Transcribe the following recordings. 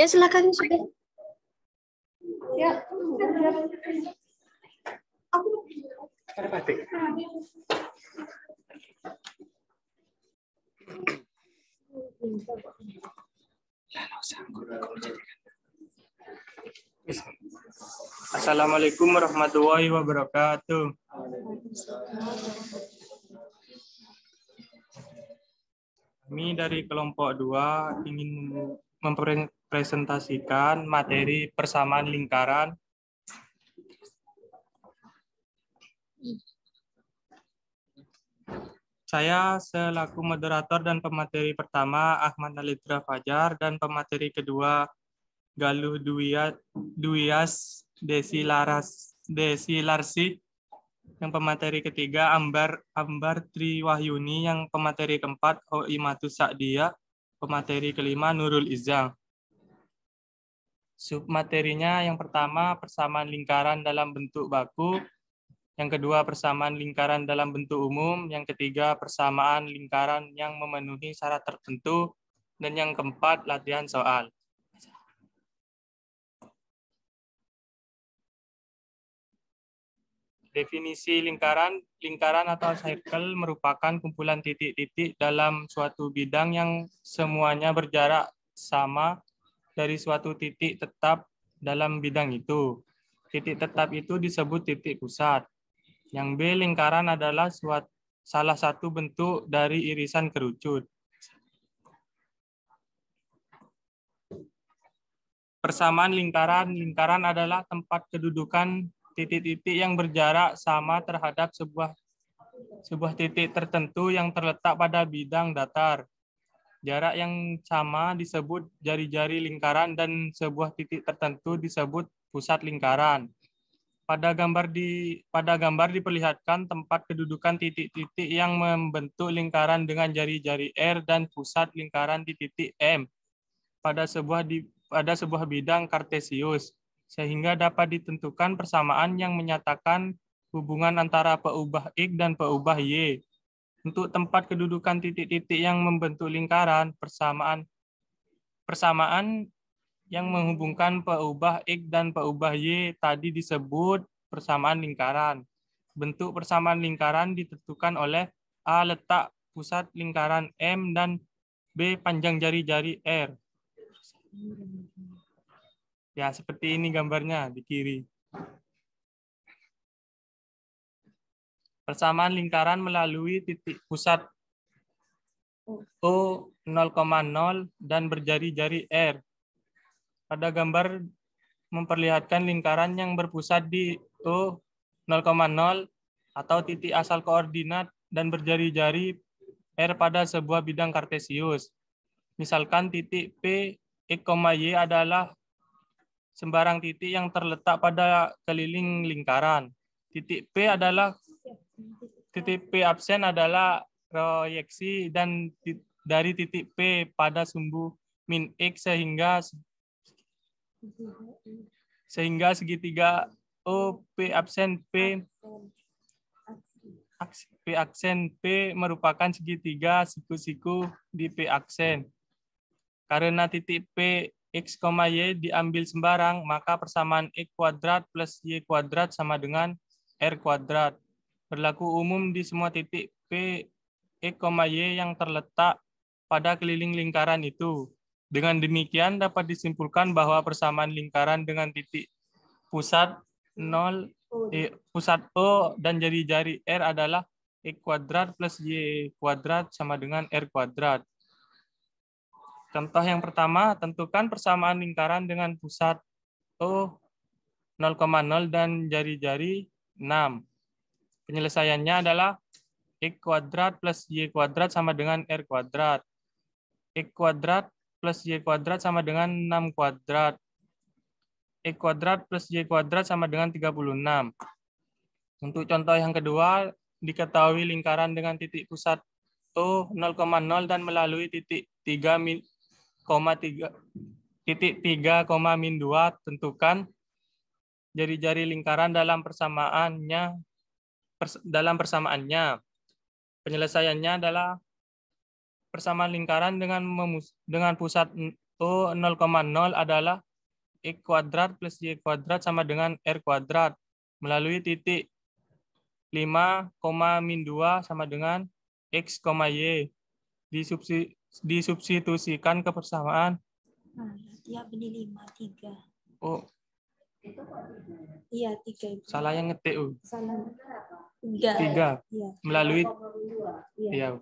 Ya, silakan sudah. Ya. Assalamualaikum warahmatullahi wabarakatuh. Kami dari kelompok 2 ingin mempresentasikan materi persamaan lingkaran. Saya selaku moderator dan pemateri pertama Ahmad Alidra Fajar dan pemateri kedua Galuh Dwias Desi Larsi. Yang pemateri ketiga Ambar Triwahyuni, yang pemateri keempat Hoimatus Sa'diyah, pemateri kelima Nurul Izzah. Submaterinya yang pertama persamaan lingkaran dalam bentuk baku, yang kedua persamaan lingkaran dalam bentuk umum, yang ketiga persamaan lingkaran yang memenuhi syarat tertentu, dan yang keempat latihan soal. Definisi lingkaran. Lingkaran atau circle merupakan kumpulan titik-titik dalam suatu bidang yang semuanya berjarak sama dari suatu titik tetap dalam bidang itu. Titik tetap itu disebut titik pusat. Yang B, lingkaran adalah salah satu bentuk dari irisan kerucut. Persamaan lingkaran. Lingkaran adalah tempat kedudukan titik-titik yang berjarak sama terhadap sebuah titik tertentu yang terletak pada bidang datar. Jarak yang sama disebut jari-jari lingkaran dan sebuah titik tertentu disebut pusat lingkaran. Pada gambar diperlihatkan tempat kedudukan titik-titik yang membentuk lingkaran dengan jari-jari R dan pusat lingkaran di titik M pada sebuah bidang kartesius, sehingga dapat ditentukan persamaan yang menyatakan hubungan antara peubah X dan peubah Y. Untuk tempat kedudukan titik-titik yang membentuk lingkaran, persamaan yang menghubungkan peubah X dan peubah Y tadi disebut persamaan lingkaran. Bentuk persamaan lingkaran ditentukan oleh A, letak pusat lingkaran M, dan B, panjang jari-jari R. Ya, seperti ini gambarnya di kiri. Persamaan lingkaran melalui titik pusat O 0,0 dan berjari-jari R. Pada gambar memperlihatkan lingkaran yang berpusat di O 0,0 atau titik asal koordinat dan berjari-jari R pada sebuah bidang kartesius. Misalkan titik P, X, Y adalah sembarang titik yang terletak pada keliling lingkaran. Titik P absen adalah proyeksi dan dari titik P pada sumbu min X sehingga segitiga O P absen P aksen P merupakan segitiga siku-siku di P aksen. Karena titik P X, Y diambil sembarang, maka persamaan X kuadrat plus Y kuadrat sama dengan R kuadrat. Berlaku umum di semua titik P, X, Y yang terletak pada keliling lingkaran itu. Dengan demikian dapat disimpulkan bahwa persamaan lingkaran dengan titik pusat pusat O dan jari-jari R adalah X kuadrat plus Y kuadrat sama dengan R kuadrat. Contoh yang pertama, tentukan persamaan lingkaran dengan pusat O 0,0 dan jari-jari 6. Penyelesaiannya adalah X kuadrat plus Y kuadrat sama dengan R kuadrat. X kuadrat plus Y kuadrat sama dengan 6 kuadrat. X kuadrat plus Y kuadrat sama dengan 36. Untuk contoh yang kedua, diketahui lingkaran dengan titik pusat O 0,0 dan melalui titik 3,2, tentukan jari-jari lingkaran dalam persamaannya. Penyelesaiannya adalah persamaan lingkaran dengan pusat O 0,0 adalah X kuadrat plus Y kuadrat sama dengan R kuadrat. Melalui titik 5, min 2 sama dengan X, Y. Disubstitusikan ke persamaan. Ya, beli 5, 3. Oh, Iya, 3 itu. salah yang ngetik. Salah. 3. 3. Iya. Melalui Iya.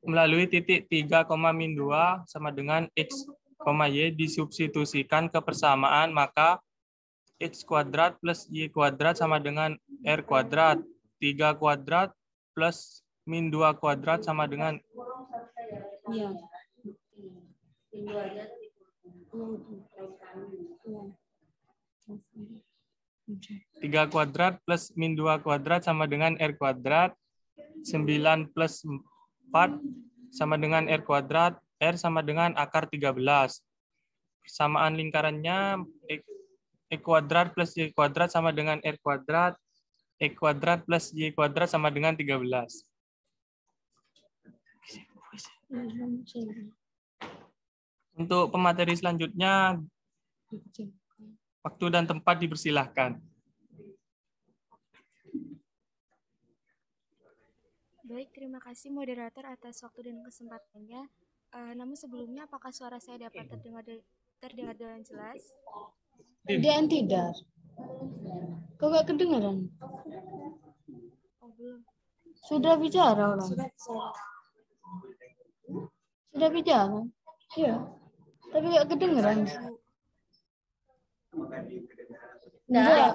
melalui titik 3, min 2 sama dengan X, Y disubstitusikan ke persamaan, maka X kuadrat plus Y kuadrat sama dengan R kuadrat. 3 kuadrat plus min 2 kuadrat sama dengan Iya. 3 kuadrat plus min 2 kuadrat sama dengan R kuadrat. 9 plus 4 sama dengan R kuadrat. R sama dengan akar 13. Persamaan lingkarannya X kuadrat plus Y kuadrat sama dengan R kuadrat. X kuadrat plus Y kuadrat sama dengan 13. Untuk pemateri selanjutnya, waktu dan tempat dipersilahkan. Baik, terima kasih moderator atas waktu dan kesempatannya. Namun sebelumnya, apakah suara saya dapat terdengar dengan jelas? Tidak. Kok gak kedengaran? Oh, belum. Sudah bicara orang. Sudah bicara? Iya. Tapi gak kedengaran.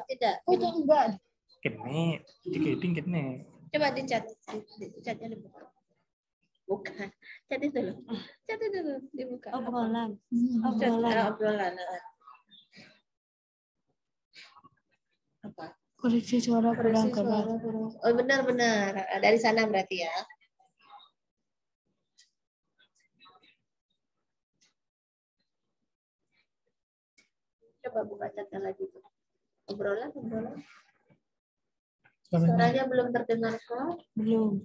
Tidak. Oh, enggak. Kene, kene. Coba di chat, chatnya dibuka. Bukan, chat itu loh. Chat itu loh, dibuka. Obrolan. Obrolan. Apa? Koreksi suara kurang keras. Oh, benar. Dari sana berarti ya. Coba buka chatnya lagi. Obrolan. Suaranya belum terdengar kah? Belum.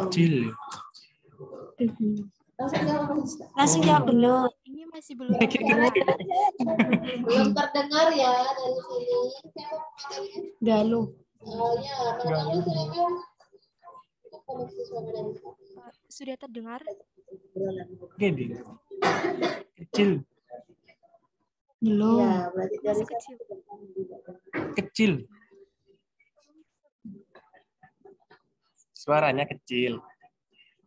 Kecil. Langsung jawab belum. Ini masih belum. Belum terdengar ya dari sini. Galuh. Oh ya, kalau silakan. Koneksi suara dari sana. Sudah terdengar? Gede. Kecil. Belum. Ya, berarti dari Masih kecil. Kecil. Suaranya kecil.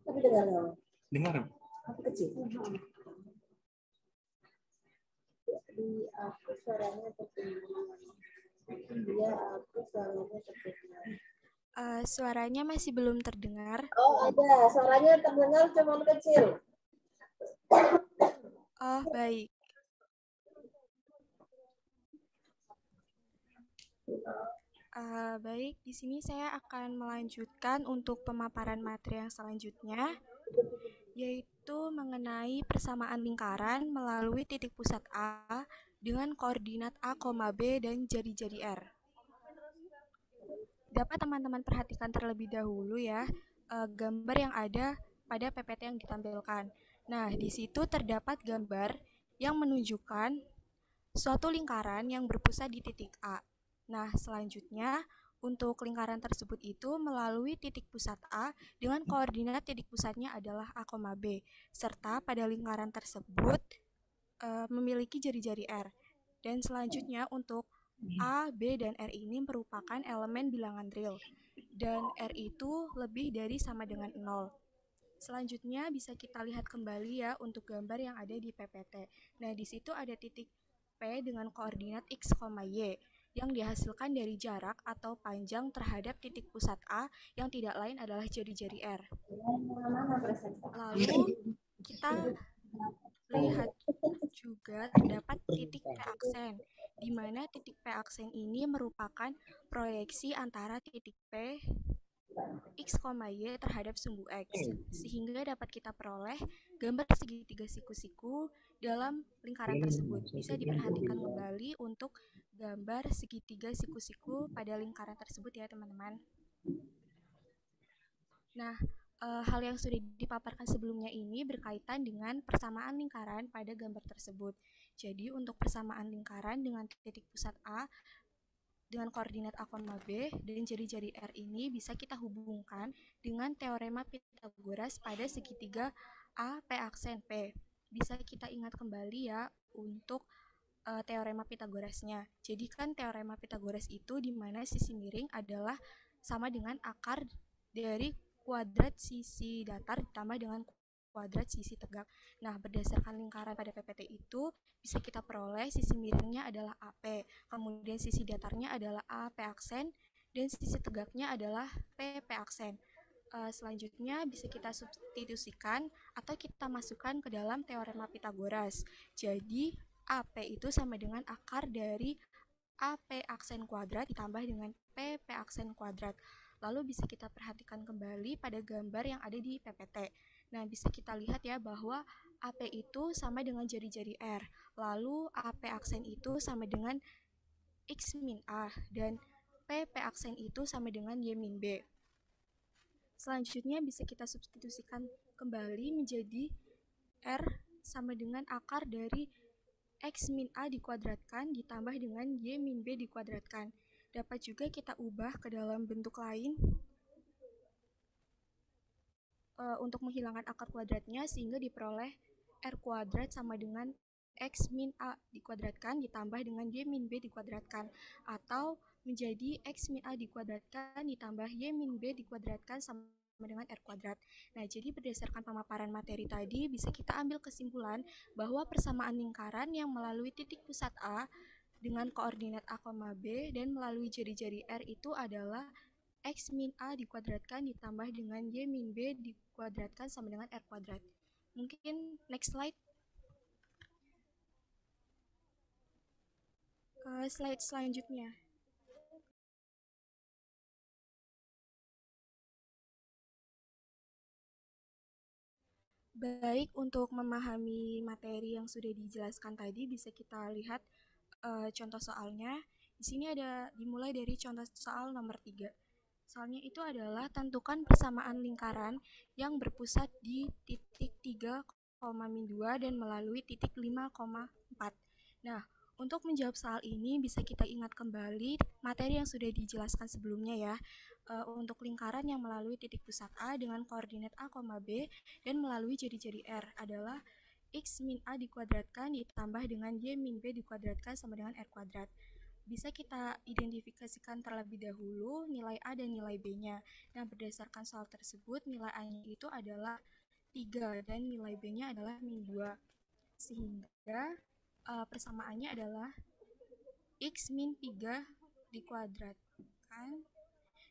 tapi dengar nggak? Dengar. Aku kecil. Jadi aku suaranya terdengar. Dia aku suaranya terdengar. Suaranya masih belum terdengar. Oh ada, suaranya terdengar cuma kecil. Oh, baik. Baik, di sini saya akan melanjutkan untuk pemaparan materi yang selanjutnya, yaitu mengenai persamaan lingkaran melalui titik pusat A dengan koordinat A, B, dan jari-jari R. Dapat teman-teman perhatikan terlebih dahulu ya, gambar yang ada pada PPT yang ditampilkan. Nah, di situ terdapat gambar yang menunjukkan suatu lingkaran yang berpusat di titik A. Nah, selanjutnya untuk lingkaran tersebut itu melalui titik pusat A dengan koordinat titik pusatnya adalah A, B, serta pada lingkaran tersebut memiliki jari-jari R. Dan selanjutnya untuk A, B, dan R ini merupakan elemen bilangan real, dan R itu lebih dari sama dengan 0. Selanjutnya bisa kita lihat kembali ya untuk gambar yang ada di PPT. Nah, di situ ada titik P dengan koordinat X, Y yang dihasilkan dari jarak atau panjang terhadap titik pusat A yang tidak lain adalah jari-jari R. Lalu kita lihat juga terdapat titik P aksen, di mana titik P aksen ini merupakan proyeksi antara titik P X, Y terhadap sumbu X, sehingga dapat kita peroleh gambar segitiga siku-siku dalam lingkaran tersebut. Bisa diperhatikan kembali untuk gambar segitiga siku-siku pada lingkaran tersebut ya teman-teman. Nah, Hal yang sudah dipaparkan sebelumnya ini berkaitan dengan persamaan lingkaran pada gambar tersebut. Jadi untuk persamaan lingkaran dengan titik pusat A dengan koordinat A, B dan jari-jari R ini bisa kita hubungkan dengan teorema Pythagoras pada segitiga A, P aksen P. Bisa kita ingat kembali ya untuk teorema Pythagorasnya. Jadi kan teorema Pythagoras itu di mana sisi miring adalah sama dengan akar dari kuadrat sisi datar ditambah dengan kuadrat sisi tegak. Nah, berdasarkan lingkaran pada PPT itu bisa kita peroleh sisi miringnya adalah AP, kemudian sisi datarnya adalah AP aksen, dan sisi tegaknya adalah PP aksen. Selanjutnya bisa kita substitusikan atau kita masukkan ke dalam teorema Pythagoras. Jadi, AP itu sama dengan akar dari AP aksen kuadrat ditambah dengan PP aksen kuadrat. Lalu bisa kita perhatikan kembali pada gambar yang ada di PPT. Nah, bisa kita lihat ya bahwa AP itu sama dengan jari-jari R. Lalu AP aksen itu sama dengan X min A dan PP aksen itu sama dengan Y min B. Selanjutnya bisa kita substitusikan kembali menjadi R sama dengan akar dari X min A dikuadratkan ditambah dengan Y min B dikuadratkan. Dapat juga kita ubah ke dalam bentuk lain untuk menghilangkan akar kuadratnya sehingga diperoleh R kuadrat sama dengan X min A dikuadratkan ditambah dengan Y min B dikuadratkan, atau menjadi X min A dikuadratkan ditambah Y min B dikuadratkan sama dengan R kuadrat. Nah, jadi berdasarkan pemaparan materi tadi bisa kita ambil kesimpulan bahwa persamaan lingkaran yang melalui titik pusat A dengan koordinat A, B dan melalui jari-jari R itu adalah X min A dikuadratkan ditambah dengan Y min B dikuadratkan sama dengan R kuadrat. Mungkin next slide. Slide selanjutnya. Baik, untuk memahami materi yang sudah dijelaskan tadi bisa kita lihat contoh soalnya. Di sini ada dimulai dari contoh soal nomor 3. Soalnya itu adalah tentukan persamaan lingkaran yang berpusat di titik 3,-2 dan melalui titik 5,4. Nah, untuk menjawab soal ini bisa kita ingat kembali materi yang sudah dijelaskan sebelumnya ya. Untuk lingkaran yang melalui titik pusat A dengan koordinat A, B dan melalui jari-jari R adalah X min A dikuadratkan ditambah dengan Y min B dikuadratkan sama dengan R kuadrat. Bisa kita identifikasikan terlebih dahulu nilai A dan nilai B-nya. Nah, berdasarkan soal tersebut, nilai A-nya itu adalah 3 dan nilai B-nya adalah min 2. Sehingga persamaannya adalah X min 3 dikuadratkan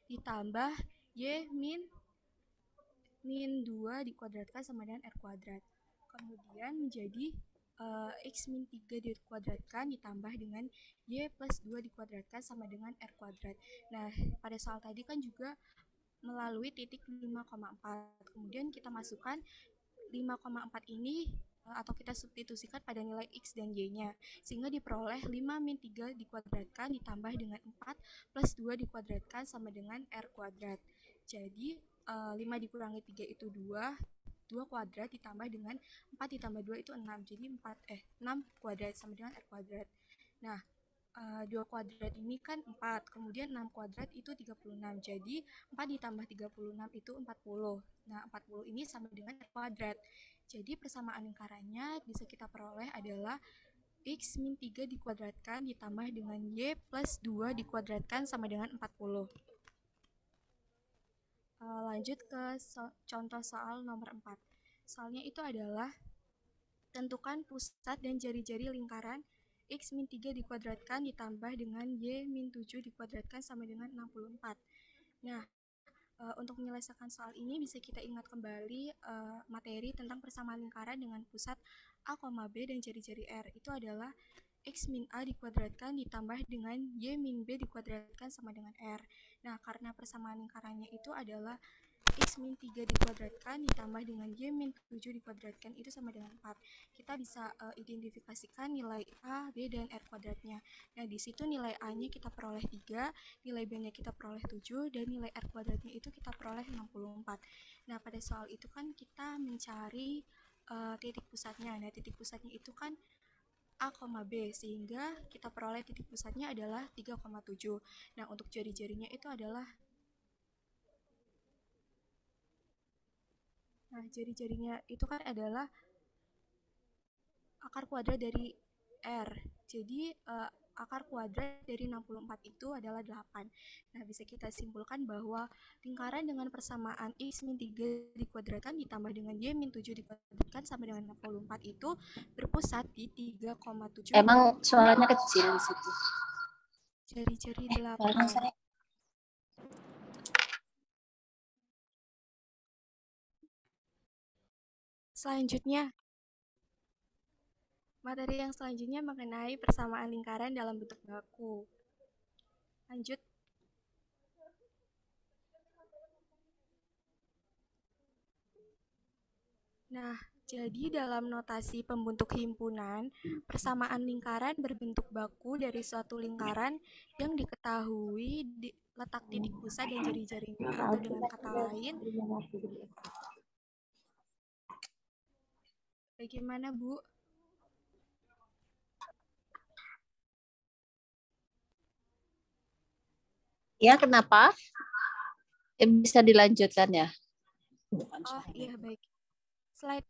ditambah Y min 2 dikuadratkan sama dengan R kuadrat. Kemudian menjadi X min 3 dikuadratkan ditambah dengan Y plus 2 dikuadratkan sama dengan R kuadrat. Nah, pada soal tadi kan juga melalui titik 5,4. Kemudian kita masukkan 5,4 ini atau kita substitusikan pada nilai X dan Y-nya, sehingga diperoleh 5 min 3 dikuadratkan ditambah dengan 4 plus 2 dikuadratkan sama dengan R kuadrat. Jadi 5 dikurangi 3 itu 2 kuadrat ditambah dengan 4 ditambah 2 itu 6, jadi 6 kuadrat sama dengan R kuadrat. Nah, 2 kuadrat ini kan 4, kemudian 6 kuadrat itu 36, jadi 4 ditambah 36 itu 40. Nah, 40 ini sama dengan R kuadrat. Jadi persamaan lingkarannya bisa kita peroleh adalah X min 3 dikuadratkan ditambah dengan Y plus 2 dikuadratkan sama dengan 40. Lanjut ke contoh soal nomor 4. Soalnya itu adalah tentukan pusat dan jari-jari lingkaran X min 3 dikuadratkan ditambah dengan Y min 7 dikuadratkan sama dengan 64. Nah, untuk menyelesaikan soal ini bisa kita ingat kembali materi tentang persamaan lingkaran dengan pusat A, B dan jari-jari R. Itu adalah X min A dikuadratkan ditambah dengan Y min B dikuadratkan sama dengan R. Nah, karena persamaan lingkarannya itu adalah X min 3 dikuadratkan ditambah dengan Y min 7 dikuadratkan itu sama dengan 4. Kita bisa identifikasikan nilai A, B, dan R kuadratnya. Nah, di situ nilai A-nya kita peroleh 3, nilai B-nya kita peroleh 7, dan nilai R kuadratnya itu kita peroleh 64. Nah, pada soal itu kan kita mencari titik pusatnya. Nah, titik pusatnya itu kan A, B, sehingga kita peroleh titik pusatnya adalah 3,7. Nah, untuk jari-jarinya itu adalah jari-jarinya itu kan adalah akar kuadrat dari R. Jadi akar kuadrat dari 64 itu adalah 8. Nah, bisa kita simpulkan bahwa lingkaran dengan persamaan X min 3 dikuadratkan ditambah dengan Y min 7 dikuadratkan sama dengan 64 itu berpusat di 3,7. Emang suaranya kecil di situ. Jari-jari 8. Suaranya saya Selanjutnya, materi yang selanjutnya mengenai persamaan lingkaran dalam bentuk baku. Lanjut. Nah, jadi dalam notasi pembentuk himpunan, persamaan lingkaran berbentuk baku dari suatu lingkaran yang diketahui letak titik pusat dan jari-jarinya, atau dengan kata lain, bagaimana, Bu? Ya, kenapa? Bisa dilanjutkan ya? Oh, iya, baik.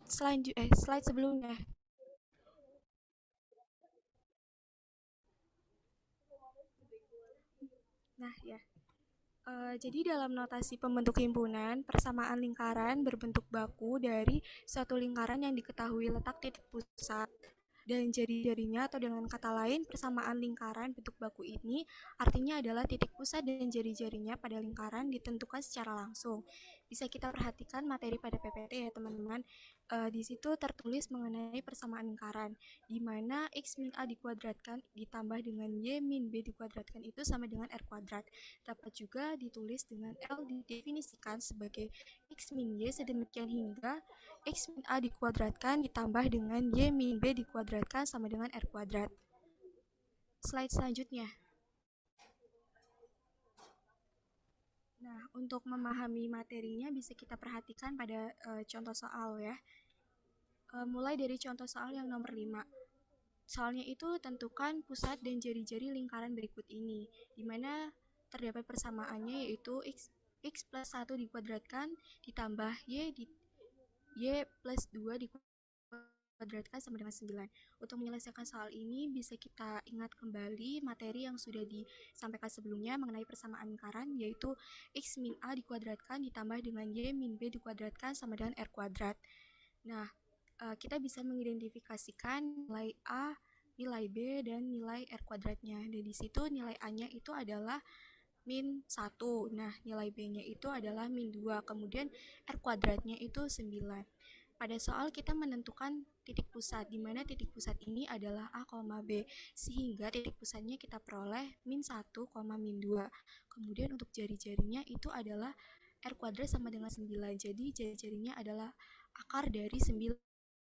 Slide sebelumnya. Nah, ya. Jadi dalam notasi pembentuk himpunan, persamaan lingkaran berbentuk baku dari suatu lingkaran yang diketahui letak titik pusat dan jari-jarinya, atau dengan kata lain, persamaan lingkaran bentuk baku ini artinya adalah titik pusat dan jari-jarinya pada lingkaran ditentukan secara langsung. Bisa kita perhatikan materi pada PPT ya teman-teman. Di situ tertulis mengenai persamaan lingkaran, di mana X min A dikuadratkan ditambah dengan Y min B dikuadratkan itu sama dengan R kuadrat. Dapat juga ditulis dengan L didefinisikan sebagai X min Y sedemikian hingga X min A dikuadratkan ditambah dengan Y min B dikuadratkan sama dengan R kuadrat. Slide selanjutnya. Nah, untuk memahami materinya bisa kita perhatikan pada contoh soal ya. Mulai dari contoh soal yang nomor 5. Soalnya itu tentukan pusat dan jari-jari lingkaran berikut ini, di mana terdapat persamaannya yaitu X plus 1 dikuadratkan ditambah Y plus 2 dikuadratkan sama dengan 9. Untuk menyelesaikan soal ini bisa kita ingat kembali materi yang sudah disampaikan sebelumnya mengenai persamaan lingkaran, yaitu X min A dikuadratkan ditambah dengan Y min B dikuadratkan sama dengan R kuadrat. Nah, kita bisa mengidentifikasikan nilai A, nilai B, dan nilai R kuadratnya. Dan di situ nilai A-nya itu adalah min 1. Nah, nilai B-nya itu adalah min 2. Kemudian R kuadratnya itu 9. Pada soal kita menentukan titik pusat, di mana titik pusat ini adalah A, B. Sehingga titik pusatnya kita peroleh min 1, min 2. Kemudian untuk jari-jarinya itu adalah R kuadrat sama dengan 9. Jadi jari-jarinya adalah akar dari 9.